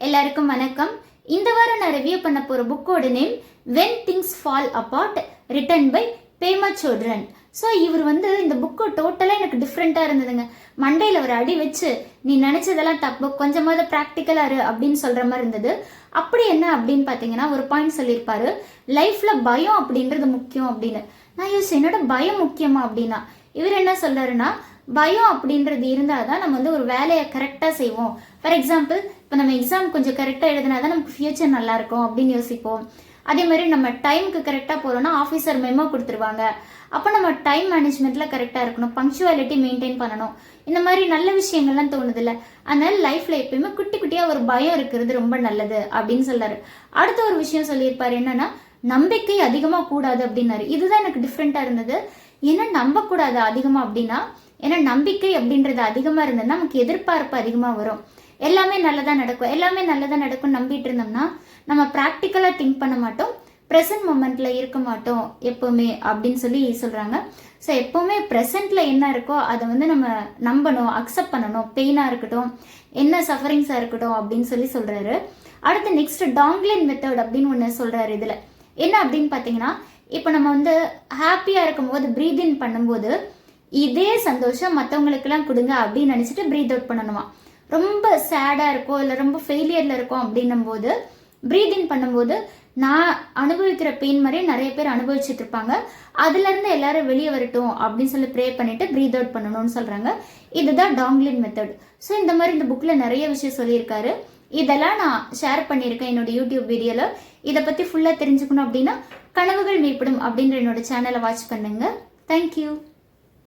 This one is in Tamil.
எல்லாருக்கும் வணக்கம். இந்த வாரம் நான் ரிவ்யூ பண்ண போற புக்கோட name When Things Fall Apart, written by Pema Chodron. So இவர் இந்த புக்கு டோட்டலாக எனக்கு டிஃப்ரெண்ட்டாக இருந்ததுங்க. மண்டையில் ஒரு அடி வச்சு நீ நினச்சதெல்லாம் தப்பு, கொஞ்சமாவது ப்ராக்டிக்கலாக இரு அப்படின்னு சொல்கிற மாதிரி இருந்தது. அப்படி என்ன அப்படின்னு பார்த்தீங்கன்னா ஒரு பாயிண்ட் சொல்லியிருப்பாரு, லைஃப்பில் பயம் அப்படின்றது முக்கியம் அப்படின்னு. நான் யோசிச்சு என்னோட பயம் முக்கியமா அப்படின்னா, இவர் என்ன சொல்கிறாருன்னா, பயம் அப்படின்றது இருந்தால் தான் நம்ம ஒரு வேலையை கரெக்டாக செய்வோம். ஃபார் எக்ஸாம்பிள், இப்போ நம்ம எக்ஸாம் கொஞ்சம் கரெக்டாக எழுதினா தான் நமக்கு ஃபியூச்சர் நல்லா இருக்கும் அப்படின்னு யோசிப்போம். அதே மாதிரி நம்ம டைமுக்கு கரெக்டாக போகிறோம்னா ஆஃபீஸர் மெமோ கொடுத்துருவாங்க. அப்போ நம்ம டைம் மேனேஜ்மெண்ட்டில் கரெக்டாக இருக்கணும், பங்க்சுவாலிட்டி மெயின்டைன் பண்ணணும். இந்த மாதிரி நல்ல விஷயங்கள்லாம் தோணுதில்ல. அதனால லைஃப்பில் எப்பயுமே குட்டி குட்டியாக ஒரு பயம் இருக்கிறது ரொம்ப நல்லது அப்படின்னு சொல்கிறாரு. அடுத்த ஒரு விஷயம் சொல்லியிருப்பாரு, என்னன்னா நம்பிக்கை அதிகமாக கூடாது அப்படின்னாரு. இதுதான் எனக்கு டிஃப்ரெண்ட்டாக இருந்தது. ஏன்னா நம்பக்கூடாது அதிகமாக அப்படின்னா, ஏன்னா நம்பிக்கை அப்படின்றது அதிகமாக இருந்ததுன்னா நமக்கு எதிர்பார்ப்பு அதிகமாக வரும். எல்லாமே நல்லதாக நடக்கும், எல்லாமே நல்லதாக நடக்கும் நம்பிட்டு இருந்தோம்னா நம்ம ப்ராக்டிக்கலாக திங்க் பண்ண மாட்டோம், ப்ரெசன்ட் மொமெண்ட்ல இருக்க மாட்டோம் எப்பவுமே அப்படின்னு சொல்லி சொல்றாங்க. ஸோ எப்பவுமே ப்ரெசென்ட்ல என்ன இருக்கோ அதை நம்ம நம்பணும், அக்செப்ட் பண்ணணும். பெயினாக இருக்கட்டும், என்ன சஃபரிங்ஸாக இருக்கட்டும் அப்படின்னு சொல்லி சொல்றாரு. அடுத்து நெக்ஸ்ட் டாங்லின் மெத்தட் அப்படின்னு ஒன்று சொல்றாரு. இதில் என்ன அப்படின்னு பார்த்தீங்கன்னா, இப்போ நம்ம ஹாப்பியாக இருக்கும்போது ப்ரீத் இன் பண்ணும்போது இதே சந்தோஷம் மற்றவங்களுக்கெல்லாம் கொடுங்க அப்படின்னு நினச்சிட்டு ப்ரீத் அவுட் பண்ணணுமா. ரொம்ப சேடாக இருக்கோ இல்லை ரொம்ப ஃபெயிலியரில் இருக்கோம் அப்படின்னும் போது ப்ரீத் இன் பண்ணும்போது நான் அனுபவிக்கிற பெயின் மாதிரியே நிறைய பேர் அனுபவிச்சுட்டு இருப்பாங்க, அதுலேருந்து எல்லாரும் வெளியே வரட்டும் அப்படின்னு சொல்லி ப்ரே பண்ணிட்டு ப்ரீத் அவுட் பண்ணணும்னு சொல்கிறாங்க. இதுதான் டாங்லின் மெத்தட். ஸோ இந்த மாதிரி இந்த புக்கில் நிறைய விஷயம் சொல்லியிருக்காரு. இதெல்லாம் நான் ஷேர் பண்ணியிருக்கேன் என்னோட யூடியூப் வீடியோவில். இதை பற்றி ஃபுல்லாக தெரிஞ்சுக்கணும் அப்படின்னா கனவுகள் மேற்படும் அப்படின்ற என்னோட சேனலை வாட்ச் பண்ணுங்க. தேங்க்யூ.